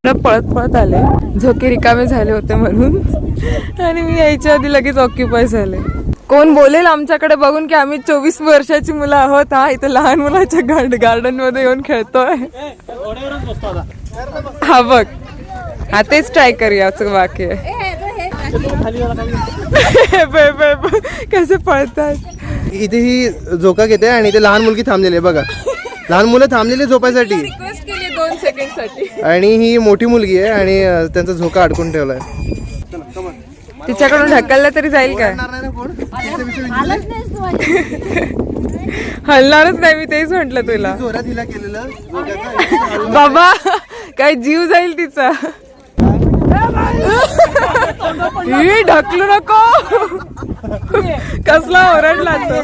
पळत पळत आले, झोके रिकामे झाले होते म्हणून, आणि मी यायच्या आधी लगेच ऑक्युपाय झाले. कोण बोलेल आमच्याकडे बघून की आम्ही 24 वर्षाची मुलं आहोत. हा इथे लहान मुलाच्या गार्डन मध्ये येऊन खेळतोय. हा बघ, हा तेच ट्राय करूया. बाकी कसे पळतात. इथे ही झोका घेते आणि इथे लहान मुलगी थांबलेली आहे बघा. लहान मुलं थांबलेली झोपायसाठी, रिक्वेस्ट केली 2 सेकंडसाठी. आणि ही मोठी मुलगी आहे आणि त्यांचा झोका अडकून ठेवलाय. तिच्याकडून ढकललं तरी जाईल काय? हलणारच नाही, मी तेच म्हंटल तुला. बाबा काय जीव जाईल तिचा. ढकलू नको. कसला ओरडला तो.